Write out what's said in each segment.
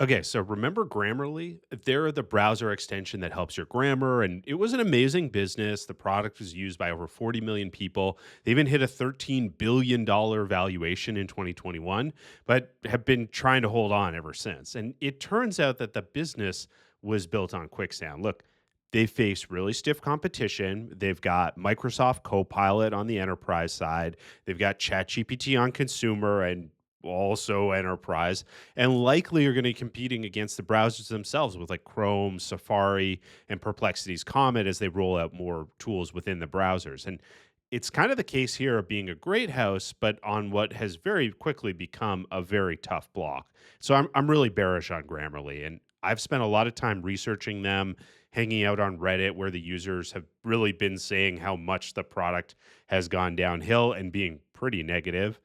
Okay, so remember Grammarly? They're the browser extension that helps your grammar, and it was an amazing business. The product was used by over 40 million people. They even hit a $13 billion valuation in 2021, but have been trying to hold on ever since. And it turns out that the business was built on quicksand. Look, they face really stiff competition. They've got Microsoft Copilot on the enterprise side. They've got ChatGPT on consumer and also enterprise, and likely are going to be competing against the browsers themselves with like Chrome, Safari, and Perplexity's Comet as they roll out more tools within the browsers. And it's kind of the case here of being a great house, but on what has very quickly become a very tough block. So I'm really bearish on Grammarly, and I've spent a lot of time researching them, hanging out on Reddit where the users have really been saying how much the product has gone downhill and being pretty negative.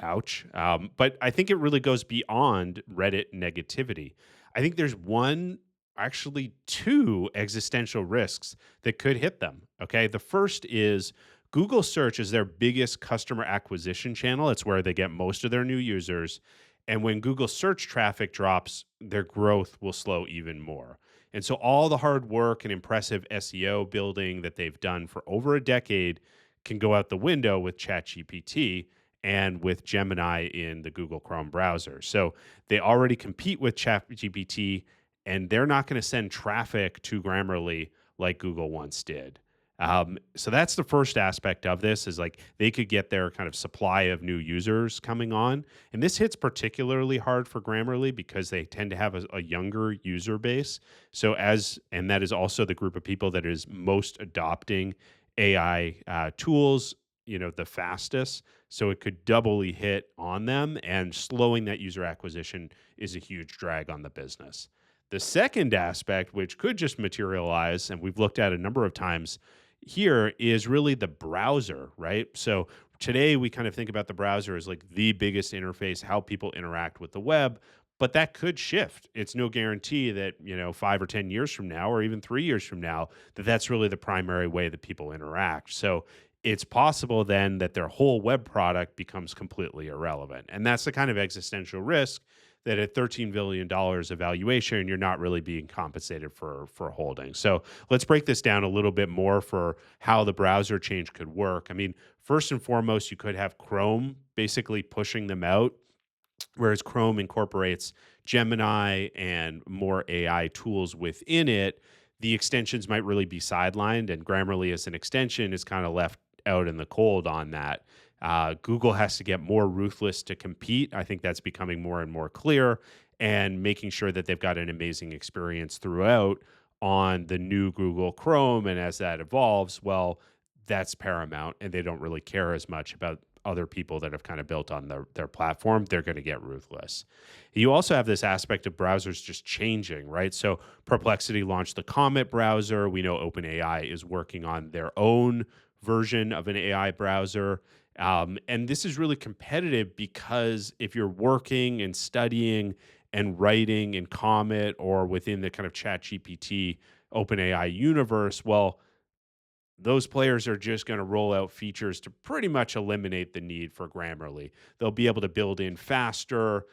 Ouch. But I think it really goes beyond Reddit negativity. I think there's one, actually two existential risks that could hit them. Okay. The first is Google search is their biggest customer acquisition channel. It's where they get most of their new users. And when Google search traffic drops, their growth will slow even more. And so all the hard work and impressive SEO building that they've done for over a decade can go out the window with ChatGPT and with Gemini in the Google Chrome browser. So they already compete with ChatGPT, and they're not going to send traffic to Grammarly like Google once did. So that's the first aspect of this is like they could get their kind of supply of new users coming on. And this hits particularly hard for Grammarly because they tend to have a younger user base. And that is also the group of people that is most adopting AI tools, the fastest. So it could doubly hit on them, and slowing that user acquisition is a huge drag on the business. The second aspect, which could just materialize, and we've looked at a number of times here, is really the browser, right? So today we kind of think about the browser as like the biggest interface, how people interact with the web, but that could shift. It's no guarantee that, 5 or 10 years from now, or even 3 years from now, that that's really the primary way that people interact. So it's possible then that their whole web product becomes completely irrelevant. And that's the kind of existential risk that at $13 billion of valuation, you're not really being compensated for holding. So let's break this down a little bit more for how the browser change could work. I mean, first and foremost, you could have Chrome basically pushing them out, whereas Chrome incorporates Gemini and more AI tools within it. The extensions might really be sidelined, and Grammarly as an extension is kind of left out in the cold on that. Google has to get more ruthless to compete. I think that's becoming more and more clear, and making sure that they've got an amazing experience throughout on the new Google Chrome. And as that evolves, well, that's paramount, and they don't really care as much about other people that have kind of built on their platform. They're going to get ruthless. You also have this aspect of browsers just changing, right? So Perplexity launched the Comet browser. We know OpenAI is working on their own version of an AI browser. And this is really competitive because if you're working and studying and writing in Comet or within the kind of Chat GPT OpenAI universe, well, those players are just going to roll out features to pretty much eliminate the need for Grammarly. They'll be able to build in faster,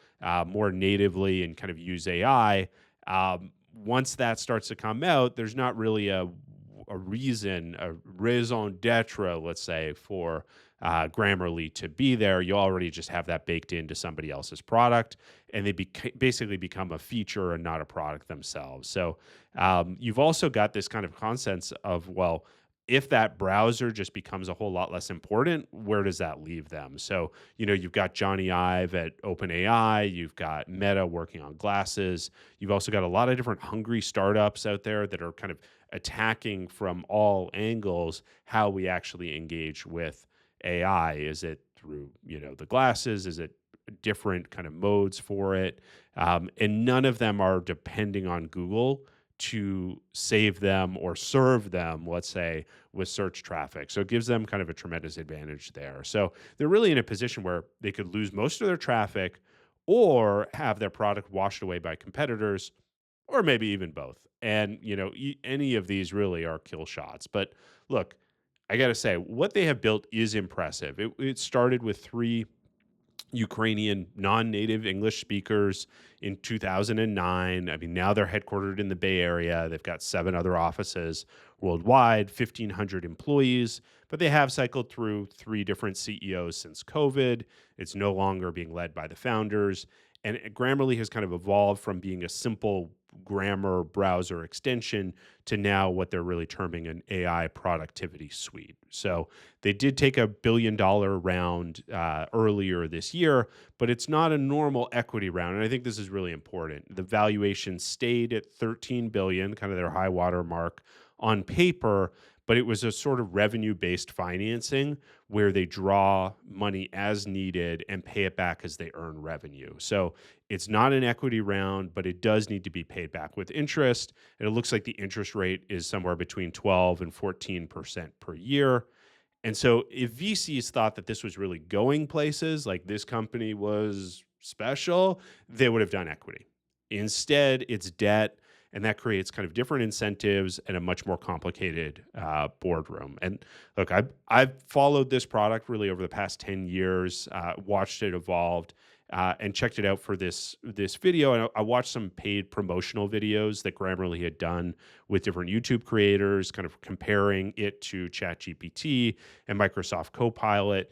more natively, and kind of use AI. Once that starts to come out, there's not really a reason, a raison d'etre, let's say, for Grammarly to be there. You already just have that baked into somebody else's product, and they basically become a feature and not a product themselves. So you've also got this kind of consensus of, well, if that browser just becomes a whole lot less important, where does that leave them? So, you've got Johnny Ive at OpenAI, you've got Meta working on glasses, you've also got a lot of different hungry startups out there that are kind of attacking from all angles how we actually engage with AI. Is it through, the glasses? Is it different kind of modes for it? And none of them are depending on Google to save them or serve them, let's say, with search traffic. So it gives them kind of a tremendous advantage there. So they're really in a position where they could lose most of their traffic or have their product washed away by competitors, or maybe even both. And, any of these really are kill shots. But look, I got to say, what they have built is impressive. It started with three Ukrainian non-native English speakers in 2009. I mean, now they're headquartered in the Bay Area. They've got 7 other offices worldwide, 1,500 employees, but they have cycled through 3 different CEOs since COVID. It's no longer being led by the founders. And Grammarly has kind of evolved from being a simple grammar browser extension to now what they're really terming an AI productivity suite. So they did take a $1 billion round earlier this year, but it's not a normal equity round. And I think this is really important. The valuation stayed at 13 billion, kind of their high water mark on paper, but it was a sort of revenue based financing where they draw money as needed and pay it back as they earn revenue. So it's not an equity round, but it does need to be paid back with interest. And it looks like the interest rate is somewhere between 12 and 14% per year. And so if VCs thought that this was really going places, like this company was special, they would have done equity. Instead, it's debt, and that creates kind of different incentives and a much more complicated boardroom. And look, I've followed this product really over the past 10 years, watched it evolved, and checked it out for this video. And I watched some paid promotional videos that Grammarly had done with different YouTube creators, kind of comparing it to ChatGPT and Microsoft Copilot.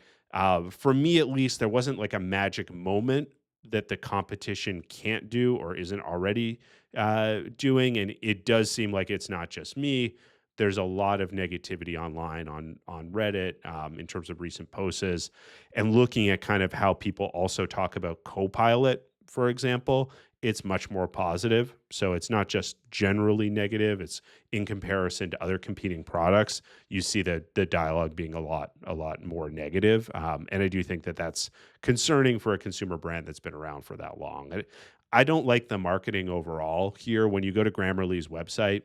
For me, at least, there wasn't like a magic moment that the competition can't do or isn't already doing. And it does seem like it's not just me. There's a lot of negativity online on Reddit in terms of recent posts and looking at kind of how people also talk about Copilot, for example. It's much more positive. So it's not just generally negative. It's in comparison to other competing products. You see the dialogue being a lot more negative. And I do think that that's concerning for a consumer brand that's been around for that long. I don't like the marketing overall here. When you go to Grammarly's website,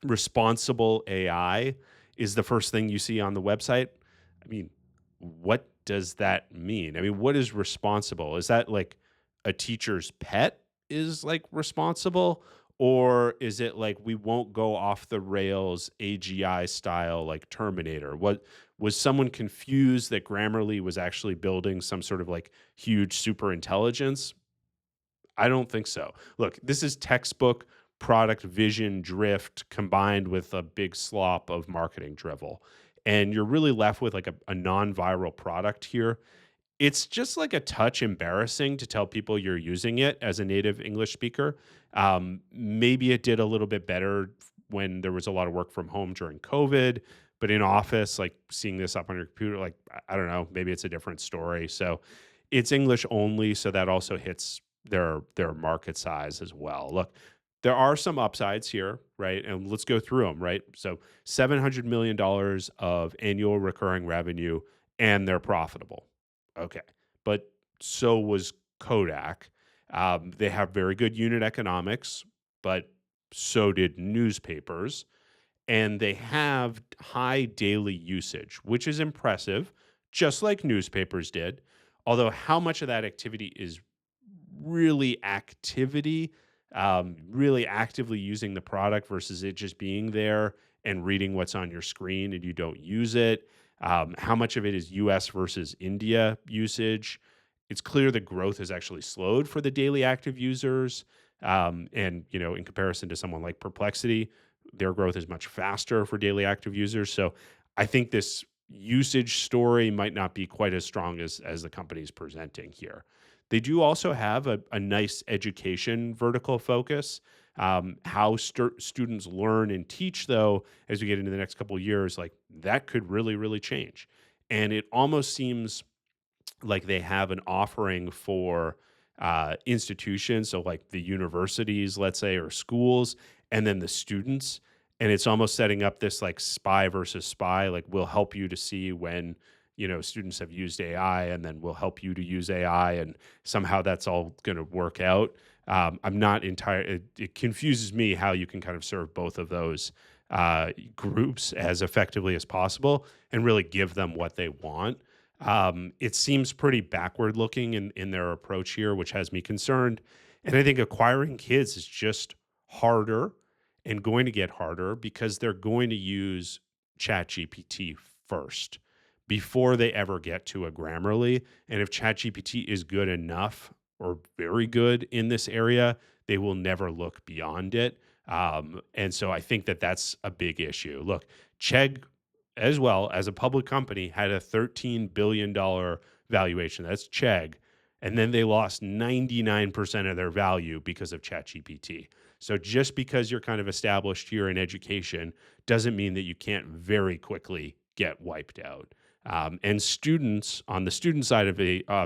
responsible AI is the first thing you see on the website. I mean, what does that mean? I mean, what is responsible? Is that like a teacher's pet is like responsible? Or is it like we won't go off the rails AGI style like Terminator? What was someone confused that Grammarly was actually building some sort of like huge super intelligence? I don't think so. Look, this is textbook product vision drift combined with a big slop of marketing drivel. And you're really left with like a non-viral product here. It's just like a touch embarrassing to tell people you're using it as a native English speaker. Maybe it did a little bit better when there was a lot of work from home during COVID, but in office, like seeing this up on your computer, like I don't know, maybe it's a different story. So it's English only, so that also hits their market size as well. Look, there are some upsides here, right? And let's go through them, right? So $700 million of annual recurring revenue, and they're profitable. Okay. But so was Kodak. They have very good unit economics, but so did newspapers. And they have high daily usage, which is impressive, just like newspapers did. Although, how much of that activity is really activity, really actively using the product versus it just being there and reading what's on your screen and you don't use it. How much of it is US versus India usage? It's clear the growth has actually slowed for the daily active users. And, in comparison to someone like Perplexity, their growth is much faster for daily active users. So I think this usage story might not be quite as strong as the company's presenting here. They do also have a nice education vertical focus. How students learn and teach, though, as we get into the next couple of years, like that could really, really change. And it almost seems like they have an offering for institutions, so like the universities, let's say, or schools, and then the students. And it's almost setting up this like spy versus spy. Like we'll help you to see when students have used AI, and then we'll help you to use AI, and somehow that's all going to work out. I'm not entire. It confuses me how you can kind of serve both of those groups as effectively as possible and really give them what they want. It seems pretty backward looking in their approach here, which has me concerned. And I think acquiring kids is just harder and going to get harder because they're going to use ChatGPT first. before they ever get to a Grammarly. And if ChatGPT is good enough or very good in this area, they will never look beyond it. And so I think that that's a big issue. Look, Chegg, as well as a public company, had a $13 billion valuation. That's Chegg. And then they lost 99% of their value because of ChatGPT. So just because you're kind of established here in education doesn't mean that you can't very quickly get wiped out. And students on the student side of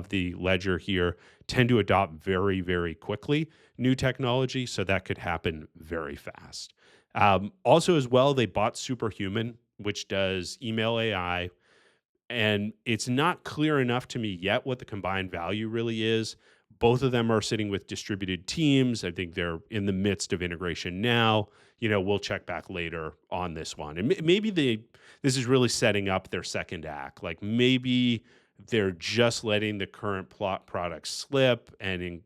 the ledger here tend to adopt very, very quickly new technology, so that could happen very fast. Also, as well, they bought Superhuman, which does email AI, and it's not clear enough to me yet what the combined value really is. Both of them are sitting with distributed teams. I think they're in the midst of integration now. We'll check back later on this one, and maybe this is really setting up their second act. Like maybe they're just letting the current plot product slip, and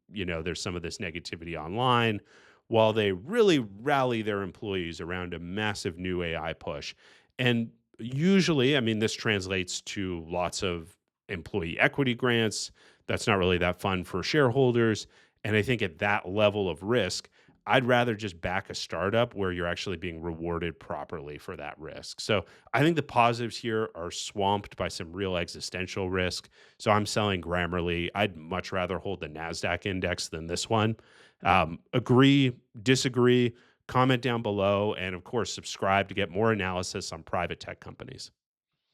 there's some of this negativity online while they really rally their employees around a massive new AI push. And usually, I mean, this translates to lots of employee equity grants. That's not really that fun for shareholders. And I think at that level of risk, I'd rather just back a startup where you're actually being rewarded properly for that risk. So I think the positives here are swamped by some real existential risk. So I'm selling Grammarly. I'd much rather hold the NASDAQ index than this one. Agree, disagree, comment down below, and of course, subscribe to get more analysis on private tech companies.